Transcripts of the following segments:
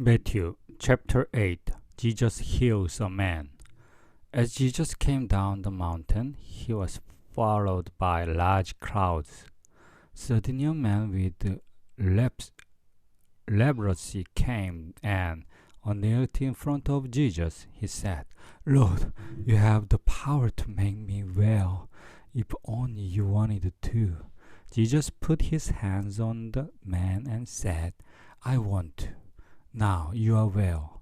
Matthew chapter 8. Jesus heals a man. As Jesus came down the mountain, he was followed by large crowds. Suddenly a man with leprosy came and knelt in front of Jesus. He said, "Lord, you have the power to make me well, if only you wanted to." Jesus put his hands on the man and said, "I want to. Now you are well."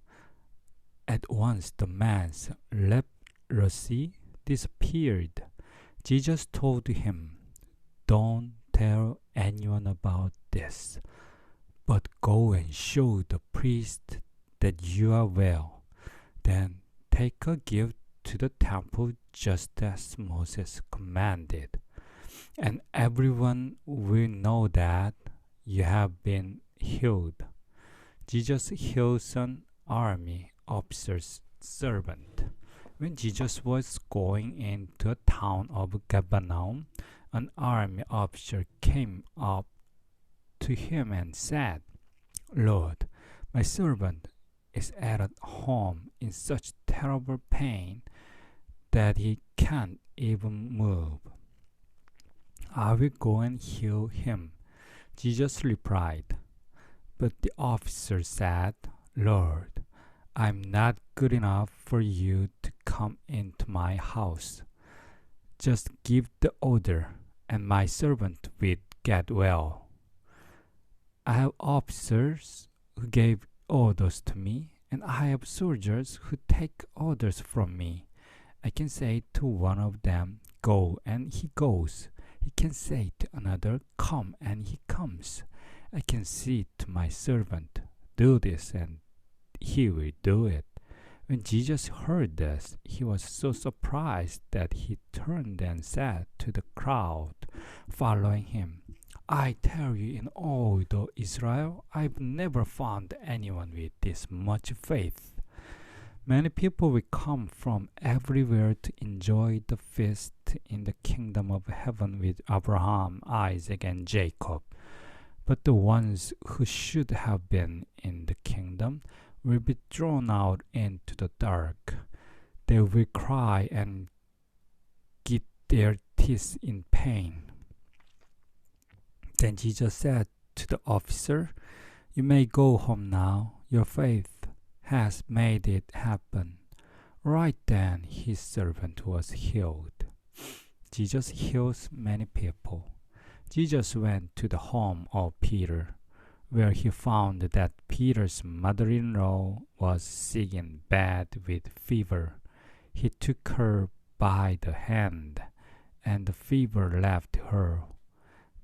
At once the man's leprosy disappeared. Jesus told him, "Don't tell anyone about this, but go and show the priest that you are well. Then take a gift to the temple just as Moses commanded, and everyone will know that you have been healed." Jesus heals an army officer's servant. When Jesus was going into a town of Capernaum, an army officer came up to him and said, "Lord, my servant is at home in such terrible pain that he can't even move. I will go and heal him." Jesus replied. But the officer said, "Lord, I'm not good enough for you to come into my house. Just give the order, and my servant will get well. I have officers who gave orders to me, and I have soldiers who take orders from me. I can say to one of them, 'Go,' and he goes. He can say to another, 'Come,' and he comes. I can say to my servant, 'Do this,' and he will do it." When Jesus heard this, he was so surprised that he turned and said to the crowd following him, "I tell you, in all the Israel, I've never found anyone with this much faith." Many people will come from everywhere to enjoy the feast in the kingdom of heaven with Abraham, Isaac, and Jacob. But the ones who should have been in the kingdom will be thrown out into the dark. They will cry and grit their teeth in pain. Then Jesus said to the officer, "You may go home now. Your faith has made it happen." Right then his servant was healed. Jesus heals many people. Jesus went to the home of Peter, where he found that Peter's mother-in-law was sick and bad with fever. He took her by the hand, and the fever left her.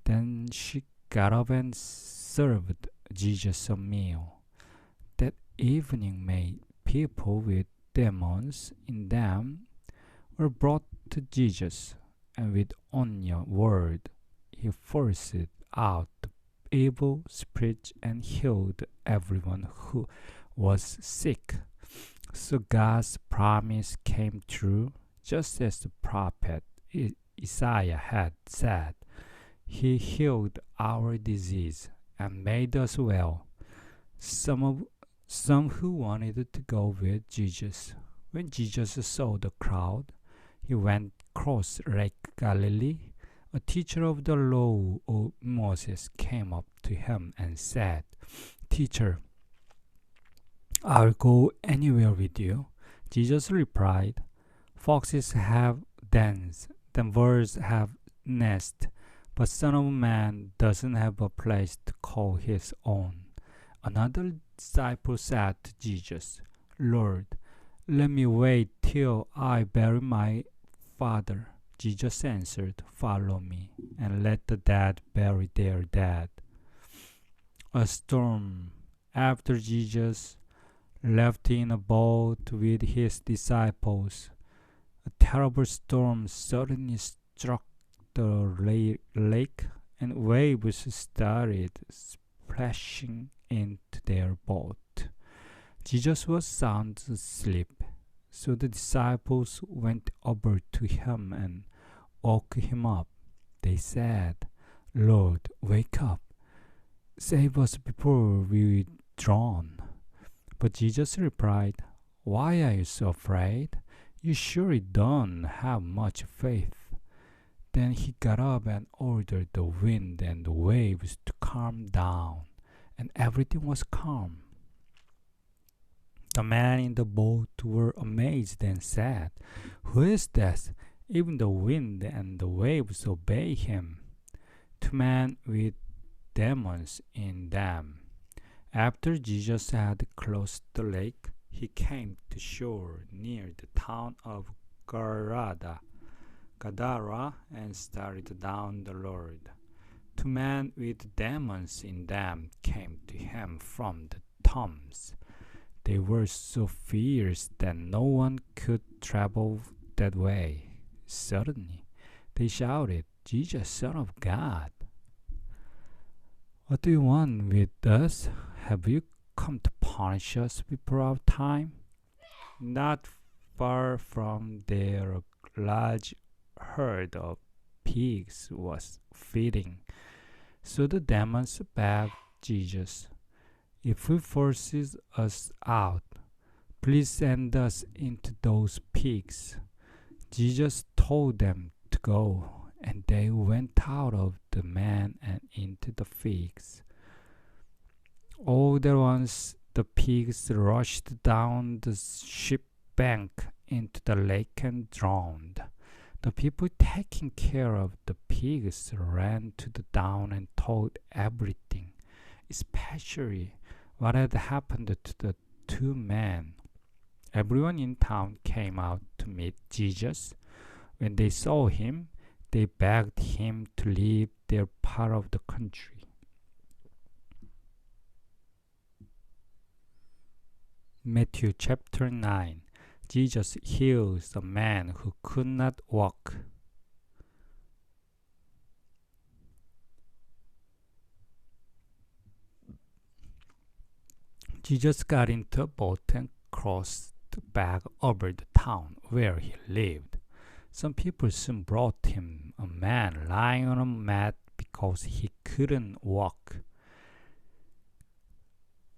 Then she got up and served Jesus a meal. That evening many people with demons in them were brought to Jesus, and with only a word he forced out the evil spirits and healed everyone who was sick. So God's promise came true, just as the prophet Isaiah had said. He healed our disease and made us well. Some who wanted to go with Jesus. When Jesus saw the crowd, he went across Lake Galilee. A teacher of the law of Moses came up to him and said, "Teacher, I'll go anywhere with you." Jesus replied, "Foxes have dens, and birds have nests, but Son of Man doesn't have a place to call his own." Another disciple said to Jesus, "Lord, let me wait till I bury my father." Jesus answered, "Follow me, and let the dead bury their dead." A storm. After Jesus left in a boat with his disciples, a terrible storm suddenly struck the lake, and waves started splashing into their boat. Jesus was sound asleep. So the disciples went over to him and woke him up. They said, "Lord, wake up. Save us before we drown." But Jesus replied, "Why are you so afraid? You surely don't have much faith." Then he got up and ordered the wind and the waves to calm down, and everything was calm. The men in the boat were amazed and said, "Who is this? Even the wind and the waves obey him." Two men with demons in them. After Jesus had crossed the lake, he came to shore near the town of Gadara, and started down the road. Two men with demons in them came to him from the tombs. They were so fierce that no one could travel that way. Suddenly, they shouted, "Jesus, Son of God, what do you want with us? Have you come to punish us before our time?" Not far from there, a large herd of pigs was feeding. So the demons begged Jesus, "If he forces us out, please send us into those pigs." Jesus told them to go, and they went out of the man and into the pigs. All at once the pigs rushed down the ship bank into the lake and drowned. The people taking care of the pigs ran to the town and told everything, especially what had happened to the two men. Everyone in town came out to meet Jesus. When they saw him, they begged him to leave their part of the country. Matthew chapter 9. Jesus heals a man who could not walk. Jesus got into a boat and crossed back over the town where he lived. Some people soon brought him a man lying on a mat because he couldn't walk.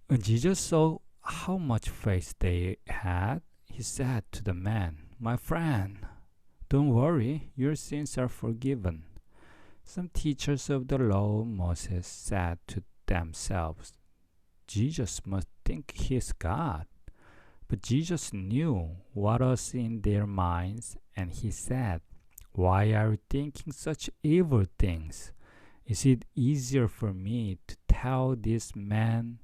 When Jesus saw how much faith they had, he said to the man, "My friend, don't worry, your sins are forgiven." Some teachers of the law, Moses, said to themselves, "Jesus must think he is God." But Jesus knew what was in their minds, and he said, "Why are you thinking such evil things? Is it easier for me to tell this man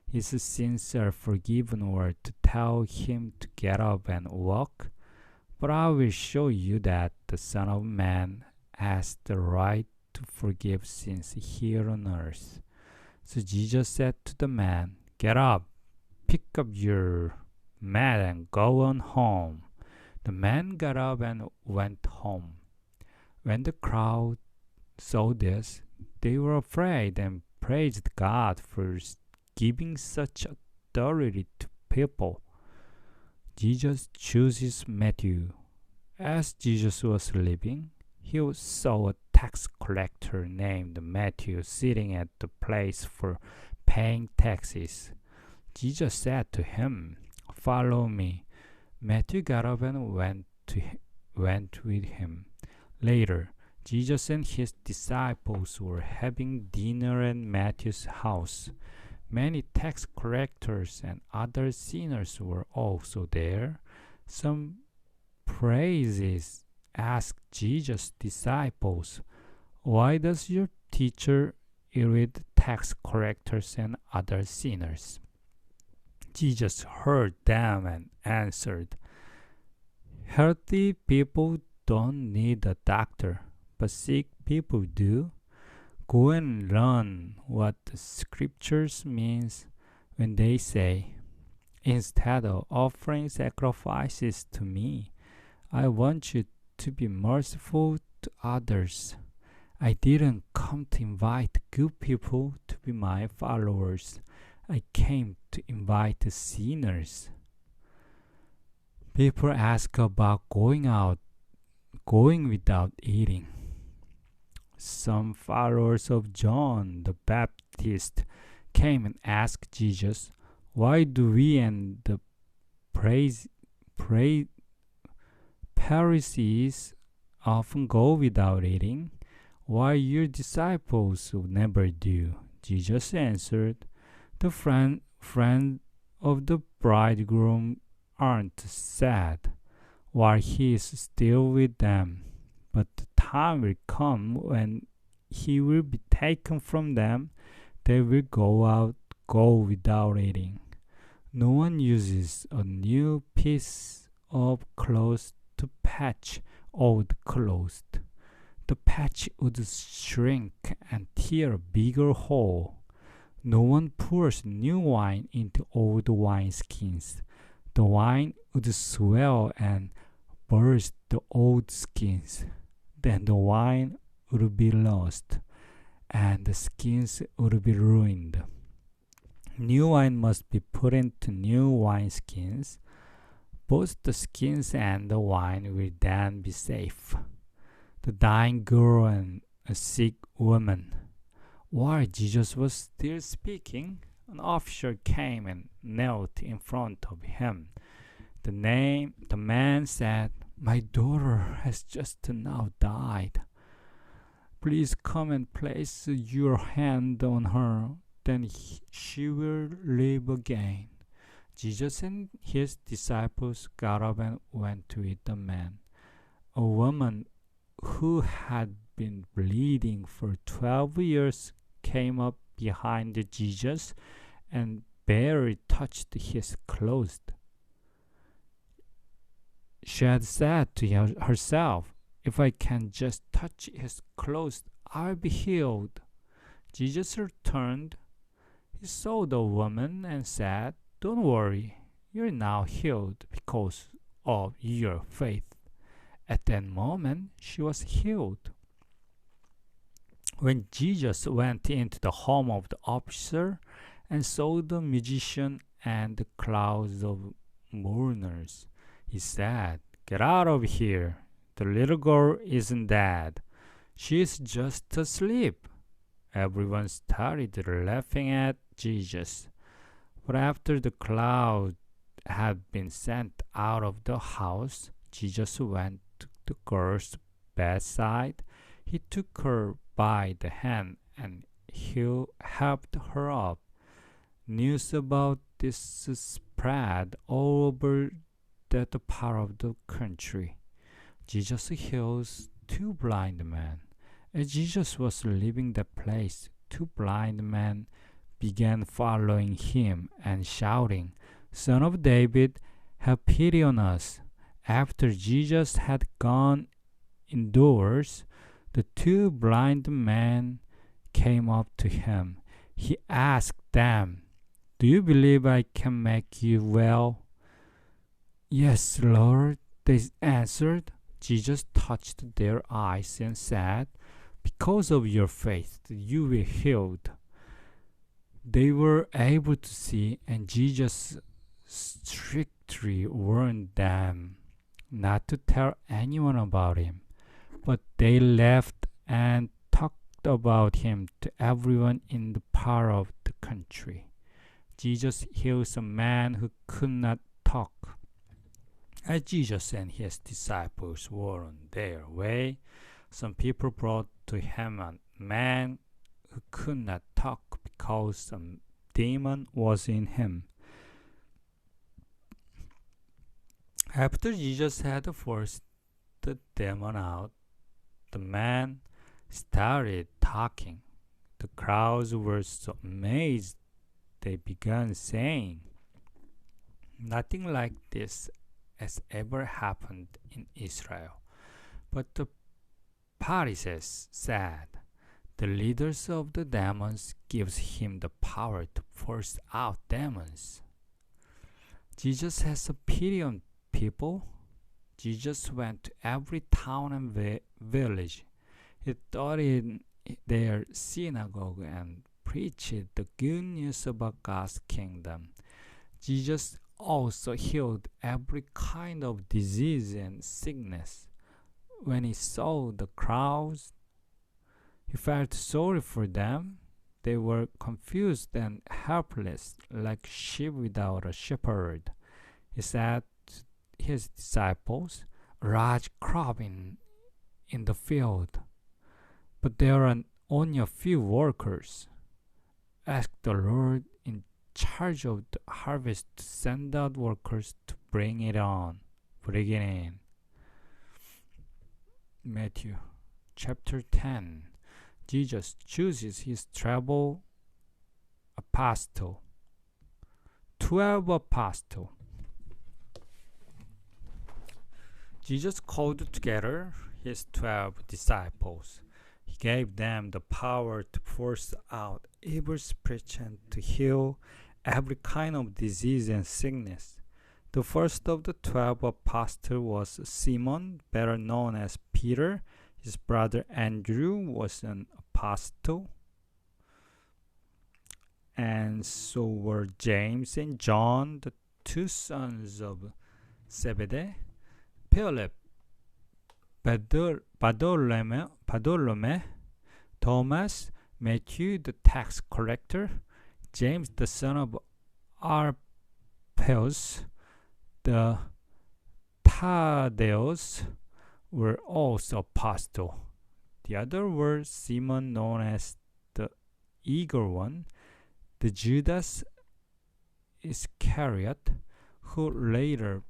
his sins are forgiven, or to tell him to get up and walk? But I will show you that the Son of Man has the right to forgive sins here on earth." So Jesus said to the man, "Get up, pick up your mat and go on home." The man got up and went home. When the crowd saw this, they were afraid and praised God for giving such authority to people. Jesus chooses Matthew. As Jesus was leaving, he saw a tax collector named Matthew sitting at the place for paying taxes. Jesus said to him, "Follow me." Matthew got up and went with him. Later, Jesus and his disciples were having dinner at Matthew's house. Many tax collectors and other sinners were also there. Some Pharisees asked Jesus' disciples, "Why does your teacher eat with tax collectors and other sinners?" Jesus heard them and answered, "Healthy people don't need a doctor, but sick people do. Go and learn what the scriptures means when they say, 'Instead of offering sacrifices to me, I want you to be merciful to others.' I didn't come to invite good people to be my followers. I came to invite the sinners." People ask about going without eating. Some followers of John the Baptist came and asked Jesus, Why do we and the praise, praise Pharisees often go without eating, while your disciples never do? Jesus answered, the friend of the bridegroom aren't sad while he is still with them, but the time will come when he will be taken from them. They will go without eating. No one uses a new piece of cloth to patch old clothes. The patch would shrink and tear a bigger hole. No one pours new wine into old wineskins. The wine would swell and burst the old skins. Then the wine would be lost, and the skins would be ruined. New wine must be put into new wineskins. Both the skins and the wine will then be safe. The dying girl and a sick woman. While Jesus was still speaking, an officer came and knelt in front of him. The man said, my daughter has just now died. Please come and place your hand on her, then she will live again. Jesus and his disciples got up and went to meet the man. A woman who had been bleeding for 12 years came up behind Jesus and barely touched his clothes. She had said to herself, if I can just touch his clothes, I'll be healed. Jesus returned. He saw the woman and said, don't worry, you're now healed because of your faith. At that moment, she was healed. When Jesus went into the home of the officer and saw the musician and the crowds of mourners, he said, get out of here. The little girl isn't dead. She's just asleep. Everyone started laughing at Jesus. But after the crowd had been sent out of the house, Jesus went to the girl's bedside. He took her by the hand and he helped her up. News about this spread all over that part of the country. Jesus heals two blind men. As Jesus was leaving the place, two blind men began following him and shouting, Son of David, have pity on us. After Jesus had gone indoors, the two blind men came up to him. He asked them, do you believe I can make you well? Yes, Lord, they answered. Jesus touched their eyes and said, because of your faith, you will be healed. They were able to see, and Jesus strictly warned them not to tell anyone about him. But they left and talked about him to everyone in the part of the country. Jesus heals a man who could not talk. As Jesus and his disciples were on their way, some people brought to him a man who could not talk because some demon was in him. After Jesus had forced the demon out, the man started talking. The crowds were so amazed they began saying, nothing like this has ever happened in Israel. But the Pharisees said, the leaders of the demons gives him the power to force out demons. Jesus has a pity on people. Jesus went to every town and village. He taught in their synagogue and preached the good news about God's kingdom. Jesus also healed every kind of disease and sickness. When he saw the crowds, he felt sorry for them They were confused and helpless, like sheep without a shepherd. He said to his disciples, "A large crop in the field, but there are only a few workers. Ask the Lord in charge of the harvest to send out workers to bring it in." Matthew chapter 10. Jesus chooses his travel apostle. 12 apostle. Jesus called together his 12 disciples. He gave them the power to force out evil spirits and to heal every kind of disease and sickness. The first of the 12 apostles was Simon, better known as Peter. His brother Andrew was an apostle, and so were James and John, the two sons of Zebedee, Philip, Bartholomew, Thomas, Matthew the tax collector, James the son of Alphaeus, the Thaddeus were also apostles. The other were Simon, known as the eager one, the Judas Iscariot, who later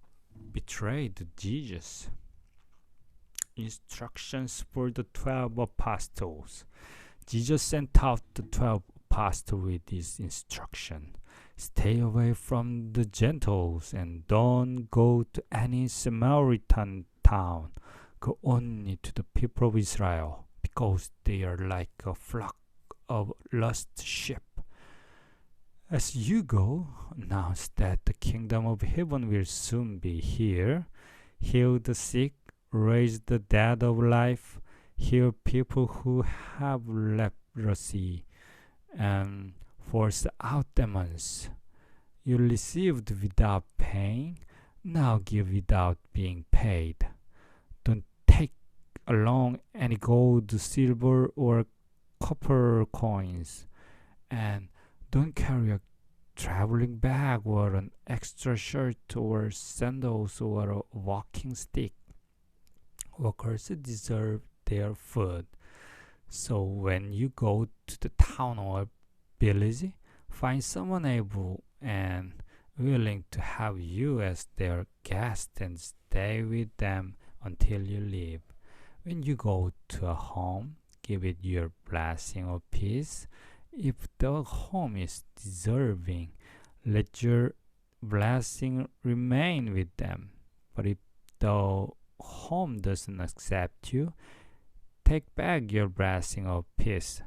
betrayed Jesus. Instructions for the 12 apostles. Jesus sent out the 12 apostles with this instruction: "Stay away from the Gentiles and don't go to any Samaritan town. Go only to the people of Israel, because they are like a flock of lost sheep. As you go, announce that the kingdom of heaven will soon be here. Heal the sick, raise the dead of life, heal people who have leprosy, and force out demons. You received without paying, now give without being paid. Don't take along any gold, silver, or copper coins, and don't carry a traveling bag or an extra shirt or sandals or a walking stick. Workers deserve their food. So when you go to the town or village, find someone able and willing to have you as their guest and stay with them until you leave. When you go to a home, give it your blessing of peace. If the home is deserving, let your blessing remain with them. But if the home doesn't accept you, take back your blessing of peace.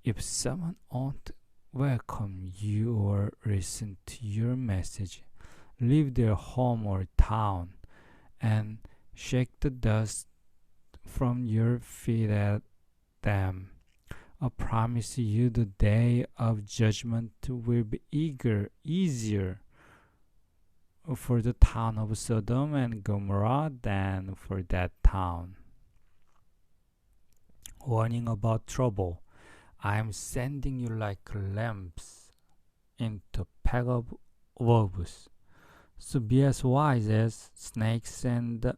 If someone won't welcome you or listen to your message, leave their home or town and shake the dust from your feet at them. I promise you the day of judgment will be easier for the town of Sodom and Gomorrah than for that town. Warning about trouble. I am sending you like lambs into a pack of wolves. So be as wise as snakes and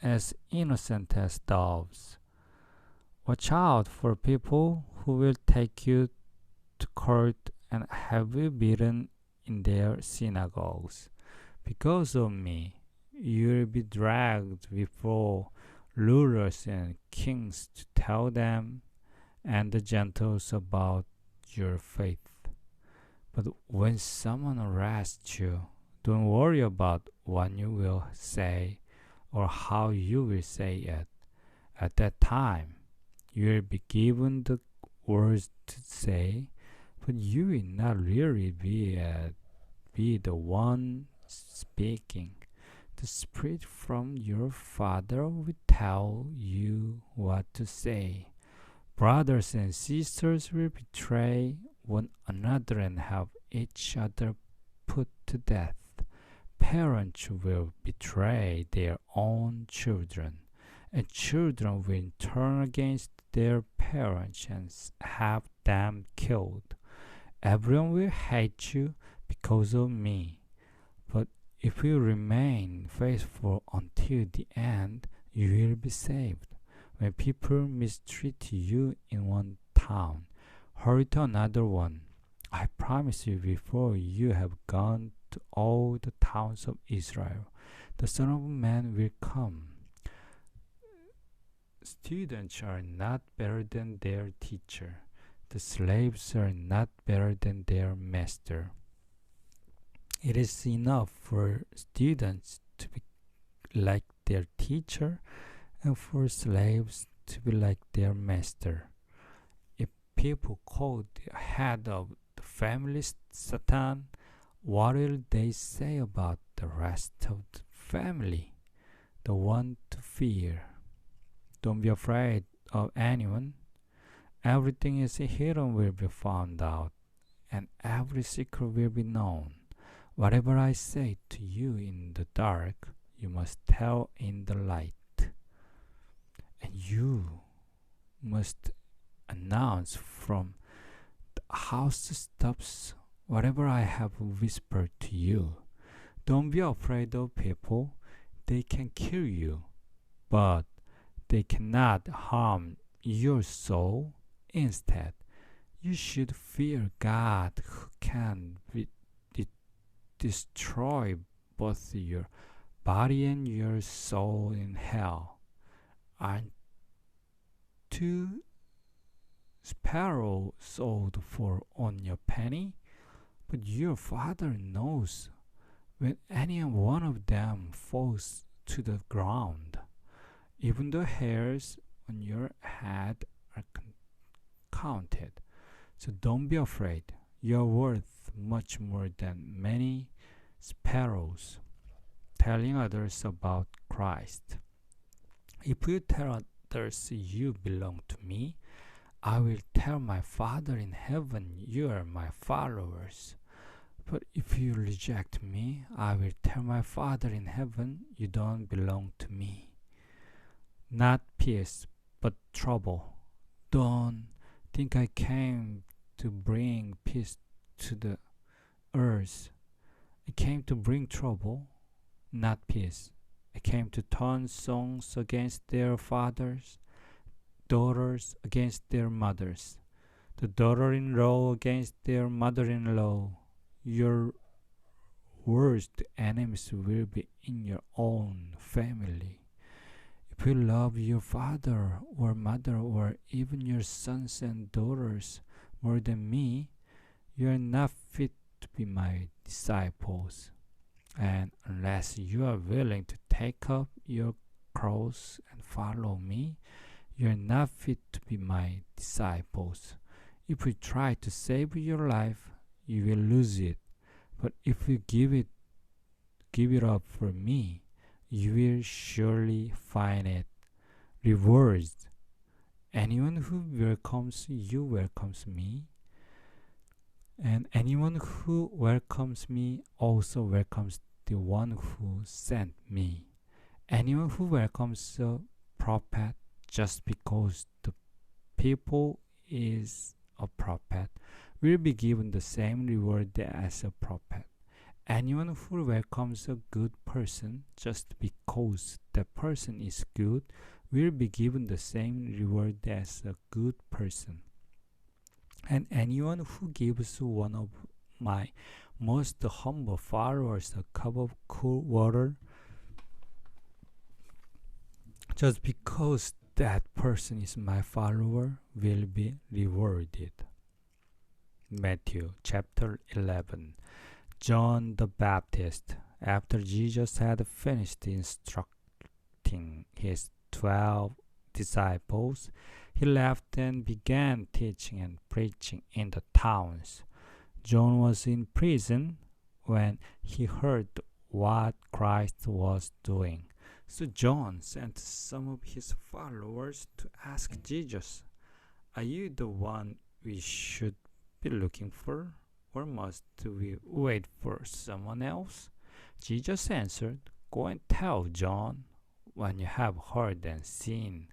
as innocent as doves. Watch out for people who will take you to court and have you beaten in their synagogues. Because of me, you will be dragged before rulers and kings to tell them and the Gentiles about your faith. But when someone arrests you, don't worry about what you will say or how you will say it. At that time, you will be given the words to say, but you will not really be the one speaking. The Spirit from your Father will tell you what to say. Brothers and sisters will betray one another and have each other put to death. Parents will betray their own children, and children will turn against their parents and have them killed. Everyone will hate you because of me. But if you remain faithful until the end, you will be saved. When people mistreat you in one town, hurry to another one. I promise you, before you have gone to all the towns of Israel, the Son of Man will come. Students are not better than their teacher. The slaves are not better than their master. It is enough for students to be like their teacher and for slaves to be like their master. If people call the head of the family Satan, what will they say about the rest of the family? The one to fear. Don't be afraid of anyone. Everything is hidden will be found out, and every secret will be known. Whatever I say to you in the dark, you must tell in the light. And you must announce from the housetops whatever I have whispered to you. Don't be afraid of people. They can kill you, but they cannot harm your soul. Instead, you should fear God, who can destroy both your body and your soul in hell. Aren't 2 sparrows sold for only a penny? But your Father knows when any one of them falls to the ground. Even the hairs on your head are counted. So don't be afraid. You are worth much more than many sparrows. Telling others about Christ. If you tell others you belong to me, I will tell my Father in heaven you are my followers. But if you reject me, I will tell my Father in heaven you don't belong to me. Not peace, but trouble. Don't think I came to bring peace to the earth. I came to bring trouble, not peace. I came to turn sons against their fathers, daughters against their mothers, the daughter-in-law against their mother-in-law. Your worst enemies will be in your own family. If you love your father or mother or even your sons and daughters more than me, you are not fit to be my disciples. And unless you are willing to take up your cross and follow me, you are not fit to be my disciples. If you try to save your life, you will lose it. But if you give it up for me, you will surely find it. Rewards. Anyone who welcomes you welcomes me, and anyone who welcomes me also welcomes the one who sent me. Anyone who welcomes a prophet just because the people is a prophet will be given the same reward as a prophet. Anyone who welcomes a good person just because the person is good will be given the same reward as a good person. And anyone who gives one of my most humble followers a cup of cool water just because that person is my follower will be rewarded. Matthew chapter 11. John the Baptist, after Jesus had finished instructing his 12 disciples, he left and began teaching and preaching in the towns. John was in prison when he heard what Christ was doing. So John sent some of his followers to ask Jesus, "Are you the one we should be looking for, or must we wait for someone else?" Jesus answered, "Go and tell John what you have heard and seen.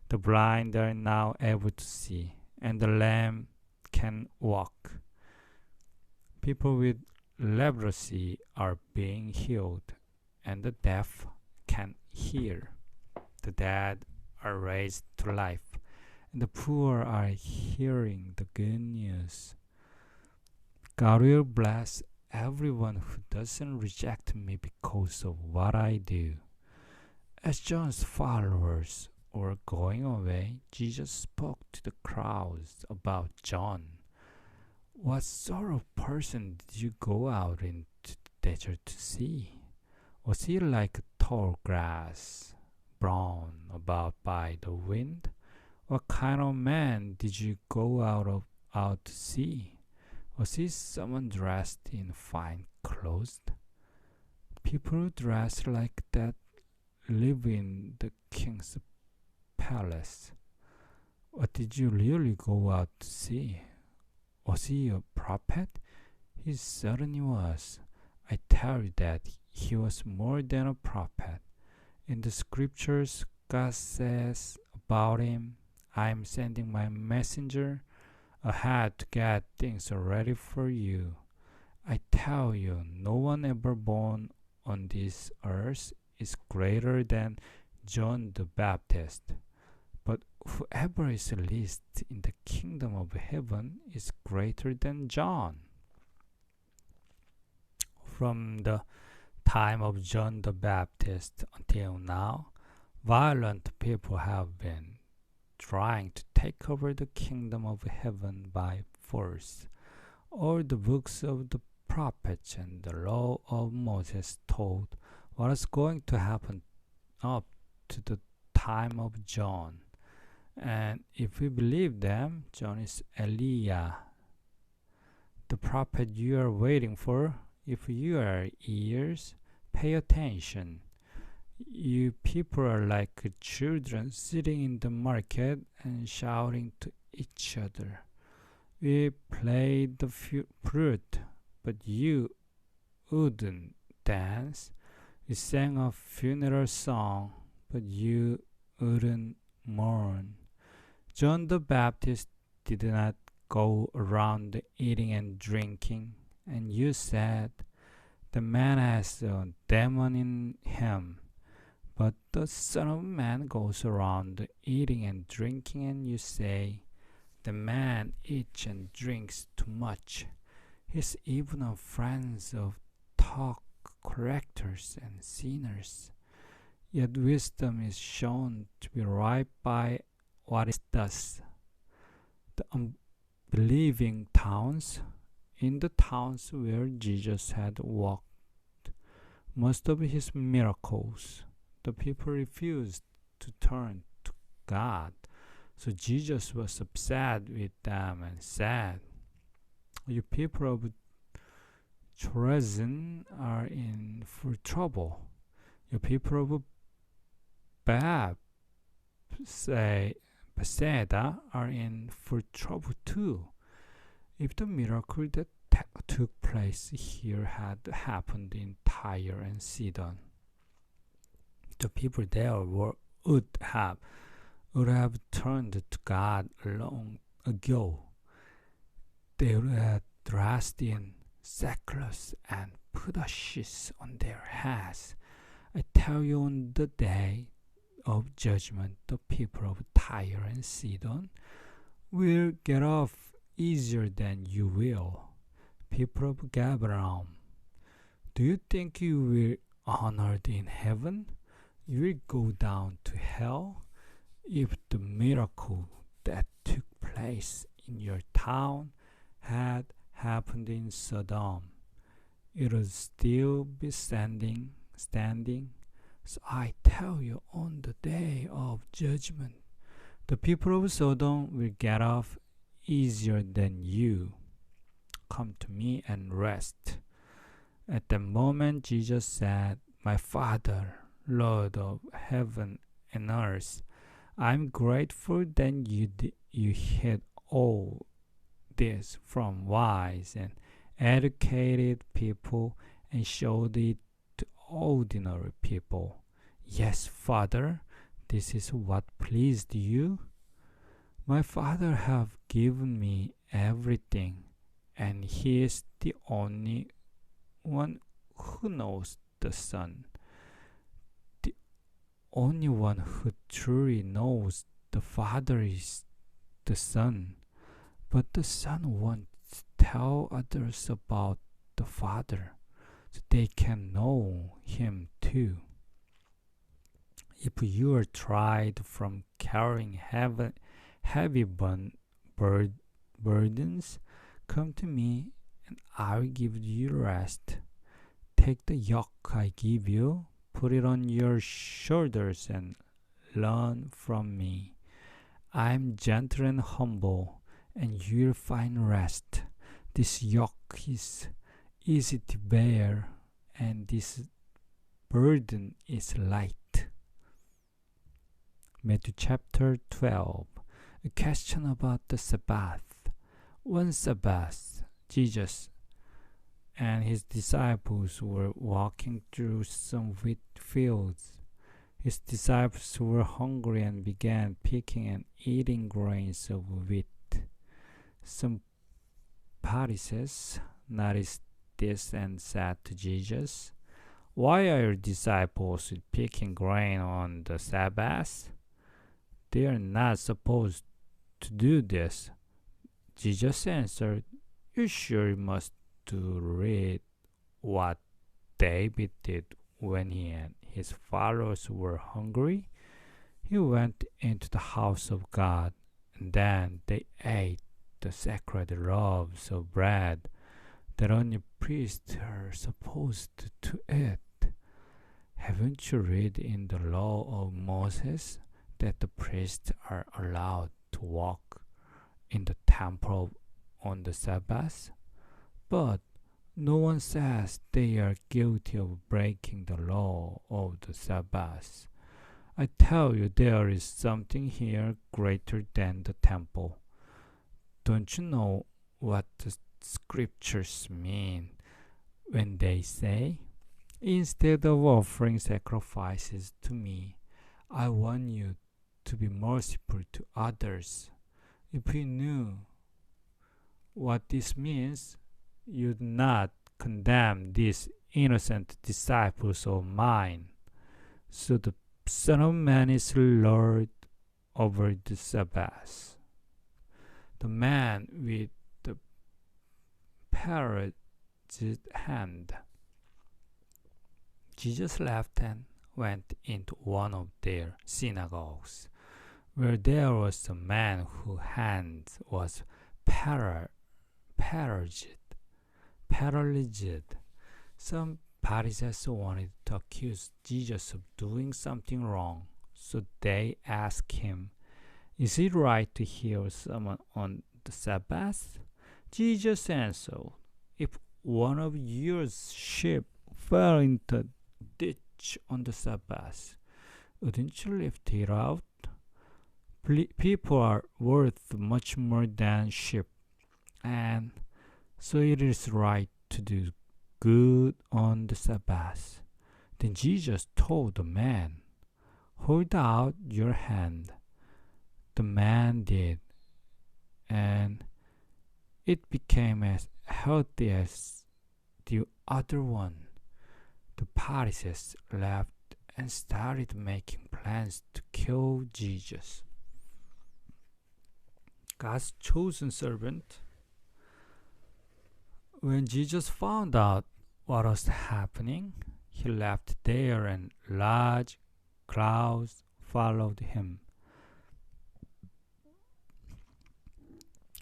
The blind are now able to see, and the lame can walk. People with leprosy are being healed, and the deaf can hear. The dead are raised to life, and the poor are hearing the good news. God will bless everyone who doesn't reject me because of what I do. As John's followers were going away, Jesus spoke to the crowds about John. What sort of person did you go out into the desert to see? Was he like tall grass, blown about by the wind? What kind of man did you go out to see? Was he someone dressed in fine clothes? People dressed like that live in the king's palace. What did you really go out to see? Was he a prophet? He certainly was. I tell you that he was more than a prophet. In the scriptures, God says about him, I am sending my messenger ahead to get things ready for you. I tell you, no one ever born on this earth is greater than John the Baptist. But whoever is least in the kingdom of heaven is greater than John. From the time of John the Baptist until now, violent people have been trying to take over the kingdom of heaven by force. All the books of the prophets and the law of Moses told what is going to happen up to the time of John. And if we believe them, John is Elijah, the prophet you are waiting for. If you are ears, pay attention. You people are like children sitting in the market and shouting to each other. We played the flute, but you wouldn't dance. We sang a funeral song, but you wouldn't mourn. John the Baptist did not go around eating and drinking, and you said, the man has a demon in him. But the Son of Man goes around eating and drinking, and you say, the man eats and drinks too much. He's even a friend of tax collectors and sinners. Yet wisdom is shown to be right by what it does. The unbelieving towns, in the towns where Jesus had walked most of his miracles, the people refused to turn to God. So Jesus was upset with them and said, you people of Chorazin are in for trouble. You people of Bethsaida are in for trouble too. If the miracle that took place here had happened in Tyre and Sidon, the people there would have turned to God long ago. They would have dressed in sackcloth and put ashes on their heads. I tell you, on the day of judgment, the people of Tyre and Sidon will get off easier than you will. People of Gabaron, do you think you will honored in heaven? You will go down to hell. If the miracle that took place in your town had happened in Sodom, it would still be standing. So I tell you, on the day of judgment, the people of Sodom will get off easier than you. Come to me and rest. At the moment, Jesus said, my Father, Lord of heaven and earth, I'm grateful that you hid all this from wise and educated people and showed it to ordinary people. Yes, Father, this is what pleased you. My Father have given me everything, and He is the only one who knows the Son. The only one who truly knows the Father is the Son, but the Son won't tell others about the Father so they can know Him too. If you are tried from carrying heavy burdens, come to me and I will give you rest. Take the yoke I give you, put it on your shoulders, and learn from me. I am gentle and humble, and you'll find rest. This yoke is easy to bear, and this burden is light. Matthew chapter 12. A question about the Sabbath. One Sabbath, Jesus and his disciples were walking through some wheat fields. His disciples were hungry and began picking and eating grains of wheat. Some Pharisees noticed this and said to Jesus, "Why are your disciples picking grain on the Sabbath? They are not supposed to do this." Jesus answered, "You sure must read what David did when he and his followers were hungry. He went into the house of God, and then they ate the sacred loaves of bread that only priests are supposed to eat. Haven't you read in the law of Moses that the priests are allowed to walk in the temple on the Sabbath? But no one says they are guilty of breaking the law of the Sabbath. I tell you, there is something here greater than the temple. Don't you know what the scriptures mean when they say, 'Instead of offering sacrifices to me, I want you to be merciful to others'? If you knew what this means, you'd not condemn these innocent disciples of mine. So the Son of Man is Lord over the Sabbath." The man with the paralyzed hand. Jesus left and went into one of their synagogues, where there was a man whose hand was paralyzed. Some Pharisees wanted to accuse Jesus of doing something wrong, so they asked him, "Is it right to heal someone on the Sabbath?" Jesus answered, "If one of your sheep fell into a ditch on the Sabbath, wouldn't you lift it out? People are worth much more than sheep, and so it is right to do good on the Sabbath." Then Jesus told the man, "Hold out your hand." The man did, and it became as healthy as the other one. The Pharisees left and started making plans to kill Jesus. God's chosen servant. When Jesus found out what was happening, he left there and large crowds followed him.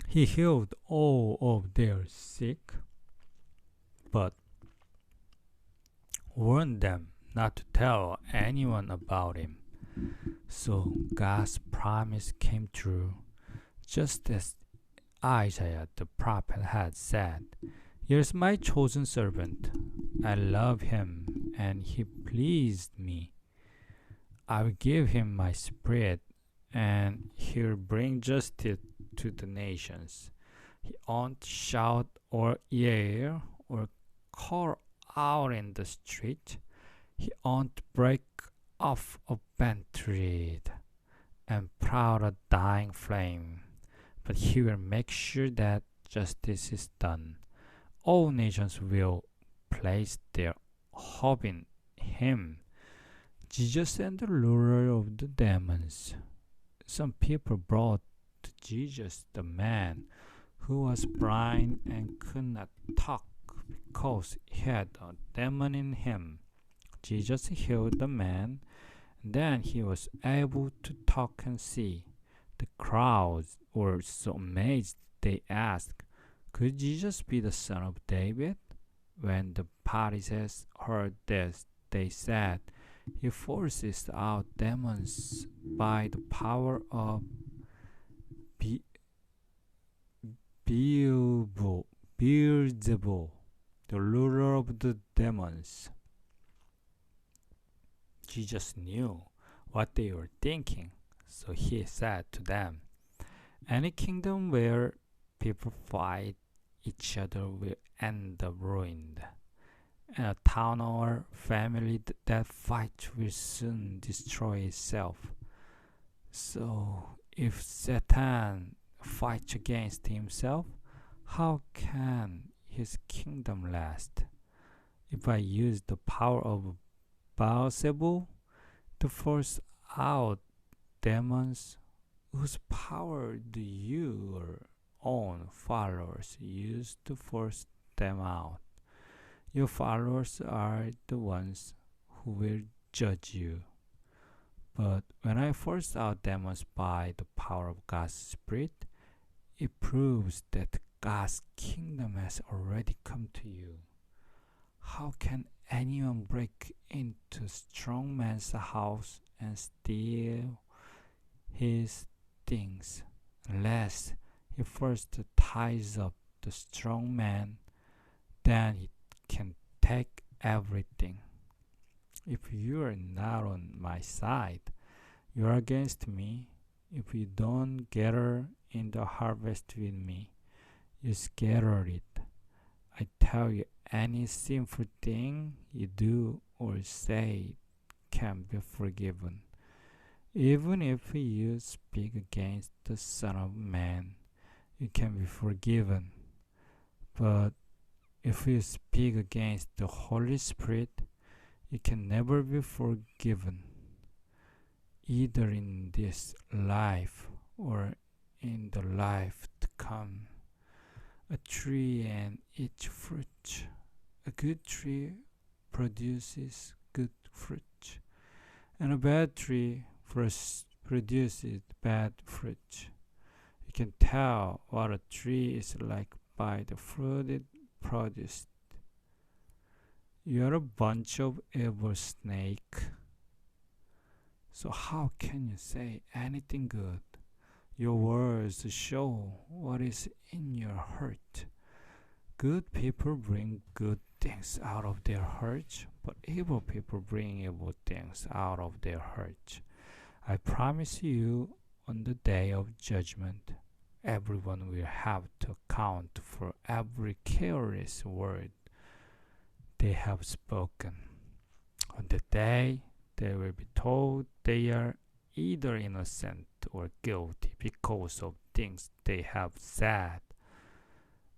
He healed all of their sick, but warned them not to tell anyone about him. So God's promise came true, just as Isaiah the prophet had said, "Here's my chosen servant. I love him, and he pleased me. I will give him my spirit, and he'll bring justice to the nations. He won't shout or yell or call out in the street. He won't break off a bent reed and proud a dying flame, but he will make sure that justice is done. All nations will place their hope in him. Jesus and the ruler of the demons. Some people brought to Jesus the man who was blind and could not talk because he had a demon in him. Jesus healed the man, and then he was able to talk and see. The crowds were so amazed they asked, "Could Jesus be the son of David?" When the Pharisees heard this, they said, "He forces out demons by the power of Be- Beelzebul, the ruler of the demons." Jesus knew what they were thinking, so he said to them, "Any kingdom where people fight each other will end up ruined. And a town or family that fights will soon destroy itself. So, if Satan fights against himself, how can his kingdom last? If I use the power of Beelzebul to force out demons, whose power do your own followers use to force them out? Your followers are the ones who will judge you. But when I force out demons by the power of God's Spirit, it proves that God's kingdom has already come to you. How can anyone break into a strong man's house and steal his things unless he first ties up the strong man? Then he can take everything. If you are not on my side, you are against me. If you don't gather in the harvest with me, you scatter it. I tell you, any sinful thing you do or say can be forgiven, even if you speak against the Son of Man, you can be forgiven. But if you speak against the Holy Spirit, you can never be forgiven, either in this life or in the life to come. A tree and its fruit. A good tree produces good fruit, and a bad tree produces bad fruit. You can tell what a tree is like by the fruit it produced. You're a bunch of evil snakes. So how can you say anything good? Your words show what is in your heart. Good people bring good things out of their hearts, but evil people bring evil things out of their hearts. I promise you, on the day of judgment, everyone will have to account for every careless word they have spoken. On that day, they will be told they are either innocent or guilty because of things they have said.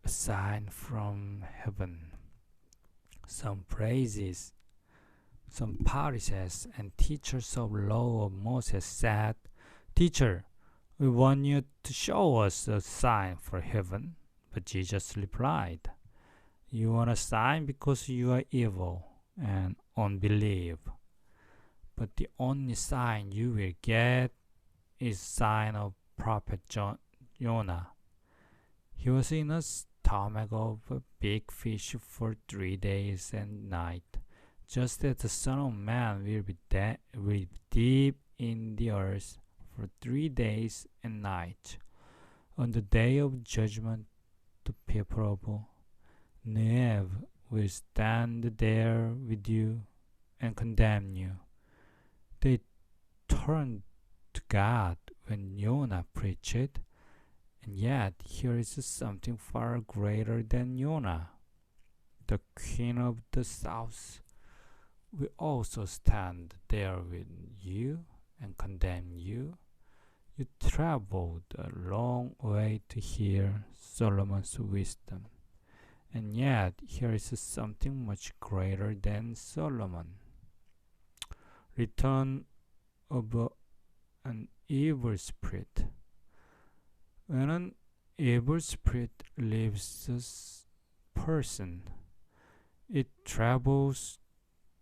A sign from heaven. Some Pharisees and teachers of law of Moses said, "Teacher, we want you to show us a sign for heaven." But Jesus replied, "You want a sign because you are evil and unbelieve. But the only sign you will get is sign of prophet Jonah. He was in the stomach of a big fish for 3 days and nights, just as the Son of Man will be deep in the earth for 3 days and nights. On the day of judgment, the people of Nineveh will stand there with you and condemn you. They turned to God when Jonah preached, and yet here is something far greater than Jonah. The Queen of the South will also stand there with you and condemn you. You traveled a long way to hear Solomon's wisdom, and yet here is something much greater than Solomon. Return of an evil spirit. When an evil spirit leaves a person, it travels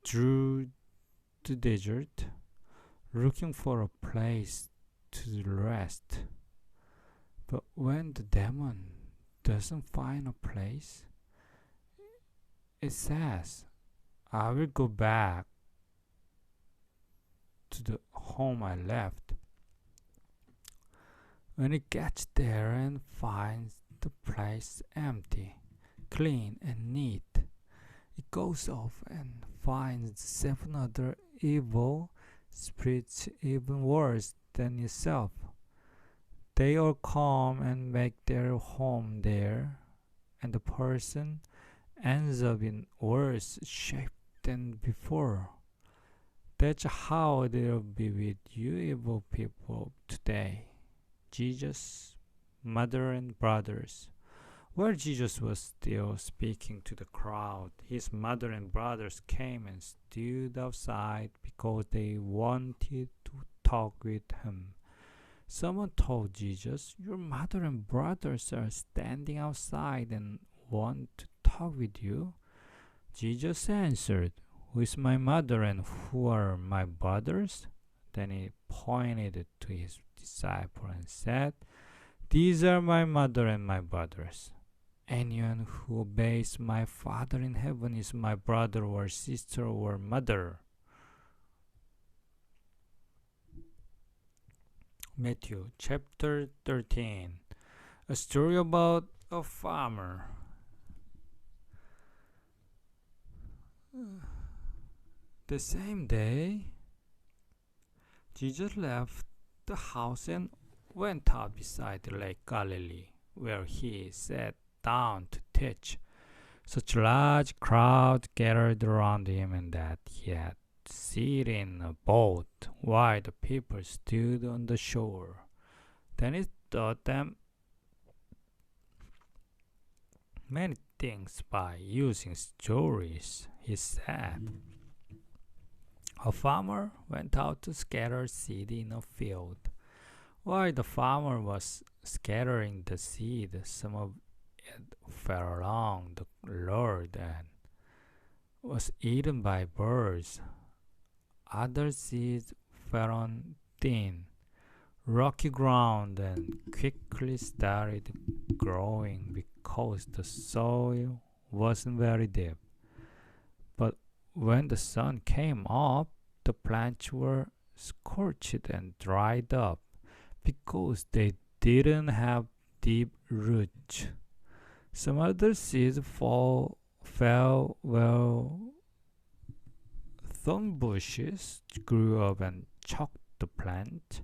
through the desert looking for a place to rest. But when the demon doesn't find a place, it says, I will go back to the home I left. When it gets there and finds the place empty, clean and neat, it goes off and finds 7 other evil spirits even worse than itself. They all come and make their home there, and the person ends up in worse shape than before. That's how it'll be with you evil people today. Jesus, mother and brothers. While Jesus was still speaking to the crowd, his mother and brothers came and stood outside because they wanted to talk with him. Someone told Jesus, your mother and brothers are standing outside and want to talk with you. Jesus answered, who is my mother and who are my brothers? Then he pointed to his disciple and said, these are my mother and my brothers. Anyone who obeys my Father in heaven is my brother or sister or mother. Matthew chapter 13. A story about a farmer. The same day, Jesus left the house and went out beside the Lake Galilee, where he sat down to teach. Such a large crowd gathered around him and that he had to sit in a boat while the people stood on the shore. Then he taught them many things by using stories. He said, a farmer went out to scatter seed in a field. While the farmer was scattering the seed, some of it fell along the road and was eaten by birds. Other seeds fell on thin, rocky ground and quickly started growing because the soil wasn't very deep. But when the sun came up, the plants were scorched and dried up because they didn't have deep roots. Some other seeds fell where thorn bushes grew up and choked the plant,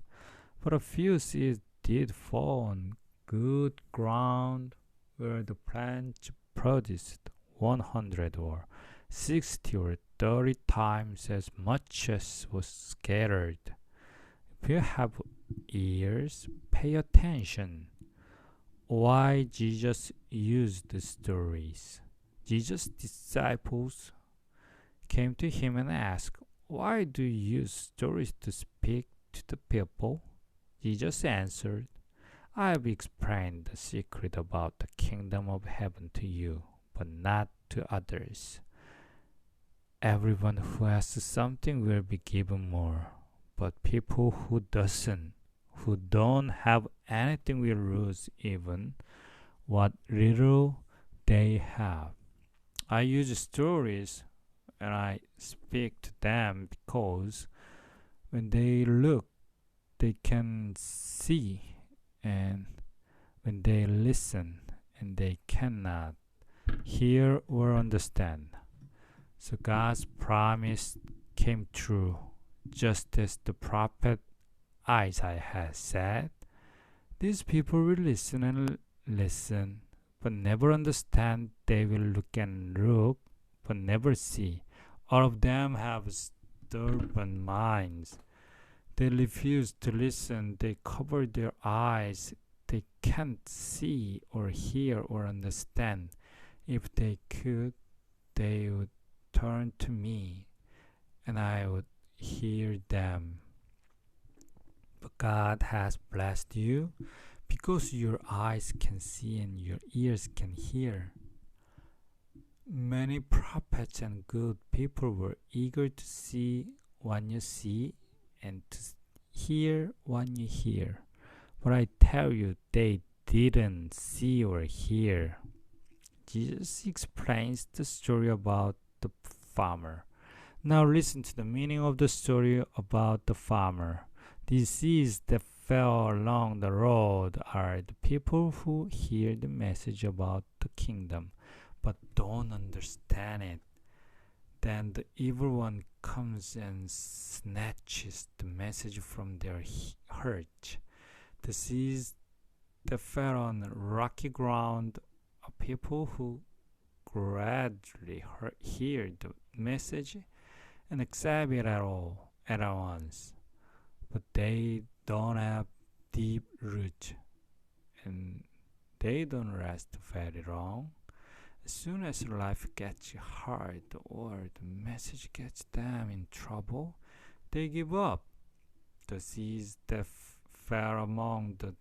but a few seeds did fall on good ground where the plant produced 100 or 60 or 30 times as much as was scattered. If you have ears, pay attention. Why Jesus used the stories. Jesus' disciples came to him and asked, why do you use stories to speak to the people? Jesus answered, I have explained the secret about the kingdom of heaven to you, but not to others. Everyone who asks something will be given more, but people who don't have anything will lose even what little they have. I use stories and I speak to them because when they look, they can see, and when they listen, and they cannot hear or understand. So God's promise came true, just as the prophet Isaiah has said. These people will listen and listen, but never understand. They will look and look, but never see. All of them have stubborn minds. They refuse to listen. They cover their eyes. They can't see or hear or understand. If they could, they would turn to me and I would hear them. But God has blessed you because your eyes can see and your ears can hear. Many prophets and good people were eager to see what you see and to hear what you hear. But I tell you, they didn't see or hear. Jesus explains the story about the farmer. Now listen to the meaning of the story about the farmer. The seeds that fell along the road are the people who hear the message about the kingdom but don't understand it. Then the evil one comes and snatches the message from their heart. The seeds that fell on rocky ground are people who gradually hear the message and accept it at once, but they don't have deep roots and they don't last very long. As soon as life gets hard or the message gets them in trouble, they give up. The seeds that fell among the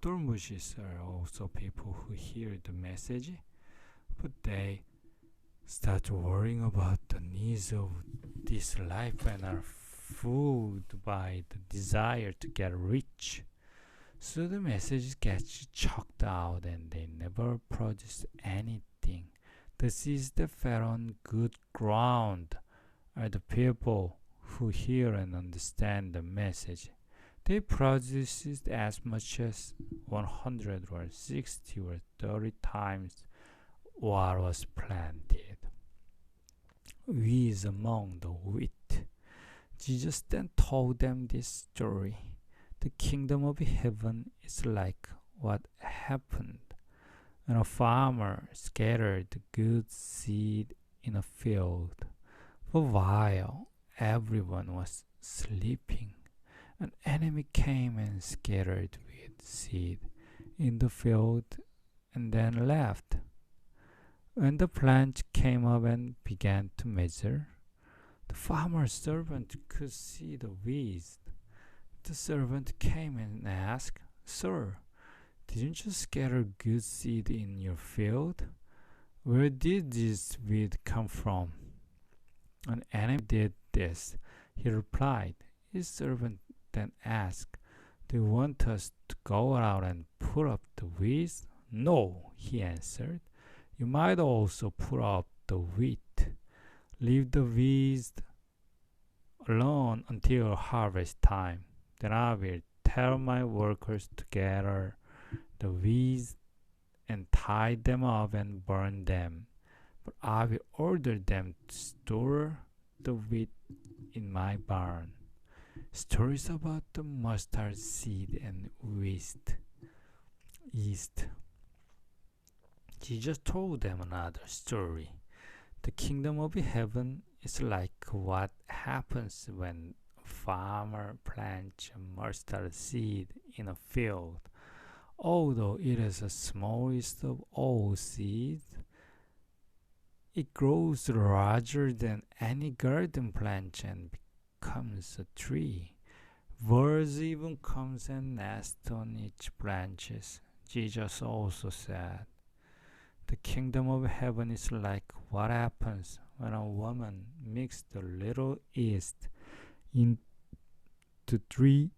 thornbushes are also people who hear the message, but they start worrying about the needs of this life and are fooled by the desire to get rich. So the message gets chucked out and they never produce anything. The seeds that fell on good ground are the people who hear and understand the message. They produce as much as 100 or 60 or 30 times what was planted. Weeds among the wheat. Jesus then told them this story. The kingdom of heaven is like what happened when a farmer scattered the good seed in a field. For a while, everyone was sleeping. An enemy came and scattered with seed in the field and then left. When the plant came up and began to measure, the farmer's servant could see the weeds. The servant came and asked, "Sir, didn't you scatter good seed in your field? Where did this weed come from?" "An enemy did this," he replied. His servant then asked, "Do you want us to go out and put up the weeds?" "No," he answered. "You might also put up the wheat. Leave the weeds alone until harvest time. Then I will tell my workers to gather the weeds and tie them up and burn them. But I will order them to store the wheat in my barn." Stories about the mustard seed and yeast. Jesus told them another story. The kingdom of heaven is like what happens when a farmer plants a mustard seed in a field. Although it is the smallest of all seeds, it grows larger than any garden plant and becomes a tree. Birds even come and nest on its branches. Jesus also said, "The kingdom of heaven is like what happens when a woman mixes a little yeast into 3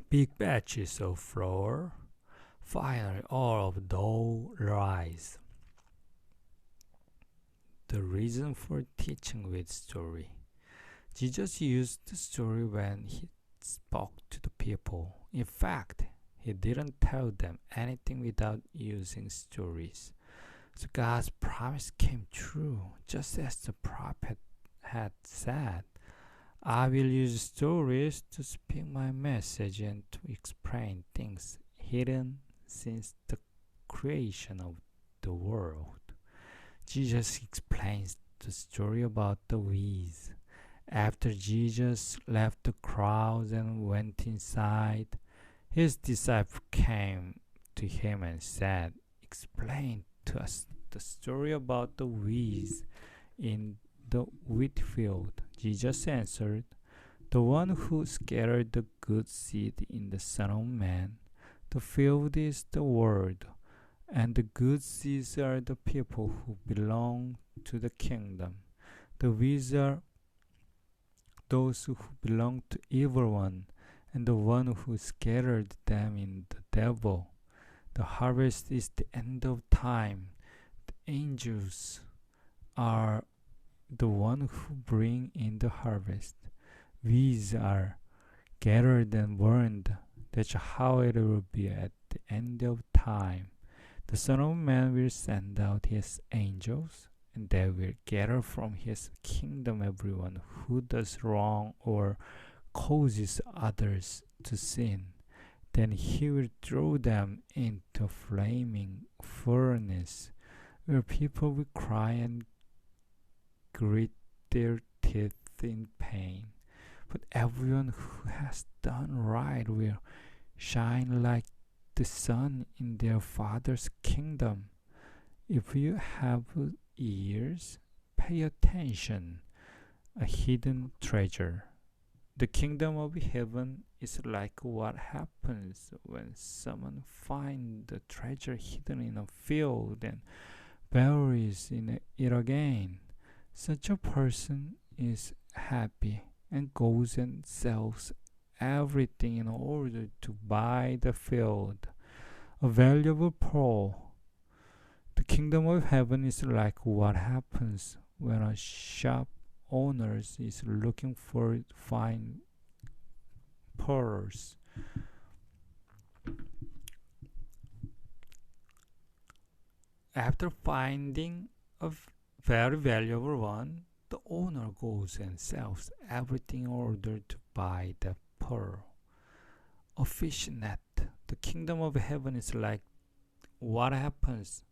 big batches of flour. Finally, all of the dough rise." The reason for teaching with story. Jesus used the story when he spoke to the people. In fact, he didn't tell them anything without using stories. So God's promise came true, just as the prophet had said. "I will use stories to speak my message and to explain things hidden since the creation of the world." Jesus explains the story about the weeds After Jesus left the crowds and went inside, his disciples came to him and said, "Explain to us the story about the weeds in the wheat field." Jesus answered, "The one who scattered the good seed in the Son of Man. The field is the world, and the good seeds are the people who belong to the kingdom. The weeds are those who belong to evil one, and the one who scattered them in the devil. The harvest is the end of time. The angels are the one who bring in the harvest. Weeds are gathered and burned. That's how it will be at the end of time. The Son of Man will send out his angels, and they will gather from his kingdom everyone who does wrong or causes others to sin. Then he will throw them into a flaming furnace, where people will cry and grit their teeth in pain. But everyone who has done right will shine like the sun in their Father's kingdom. If you have ears, pay attention. A hidden treasure. The kingdom of heaven is like what happens when someone finds the treasure hidden in a field and buries it again. Such a person is happy and goes and sells everything in order to buy the field. A valuable pearl. The kingdom of heaven is like what happens when a shop owner is looking for fine pearls. After finding a very valuable one, the owner goes and sells everything in order to buy the pearl. A fish net. The kingdom of heaven is like what happens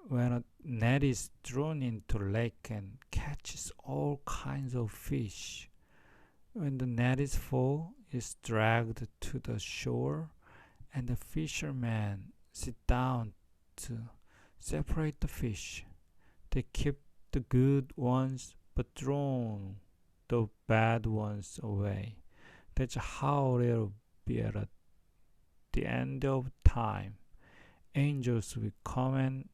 when a net is thrown into a lake and catches all kinds of fish. When the net is full, it's dragged to the shore, and the fishermen sit down to separate the fish. They keep the good ones but throw the bad ones away. That's how it'll be at the end of time. Angels will come and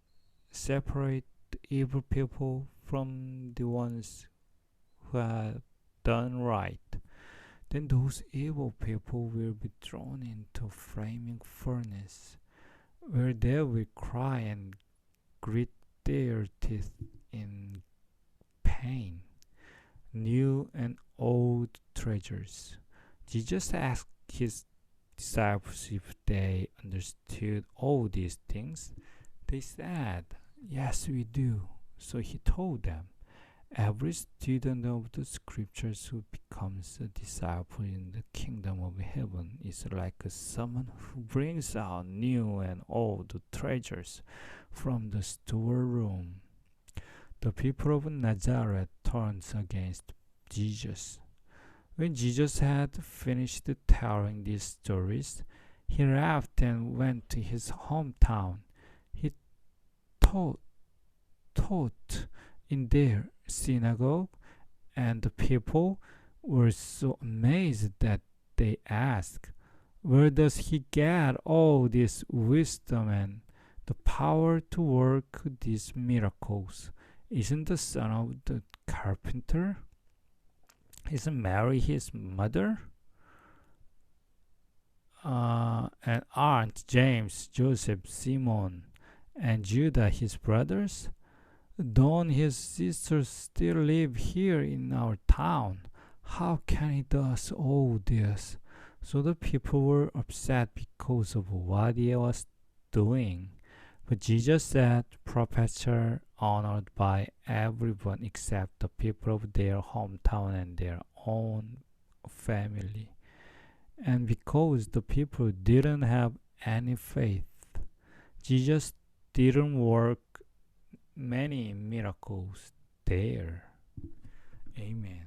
separate the evil people from the ones who have done right. Then those evil people will be thrown into a flaming furnace, where they will cry and grit their teeth in pain. New and old treasures. Jesus asked his disciples if they understood all these things. They said, "Yes, we do." So he told them, "Every student of the scriptures who becomes a disciple in the kingdom of heaven is like someone who brings out new and old treasures from the storeroom." The people of Nazareth turned against Jesus. When Jesus had finished telling these stories, he left and went to his hometown. He taught in their synagogue, and the people were so amazed that they asked, "Where does he get all this wisdom and the power to work these miracles? Isn't the son of the carpenter? Isn't Mary his mother? And aren't James, Joseph, Simon, and Judah his brothers? Don't his sisters still live here in our town? How can he do all this?" So the people were upset because of what he was doing. But Jesus said, "Prophets are honored by everyone except the people of their hometown and their own family." And because the people didn't have any faith, Jesus didn't work many miracles there. Amen.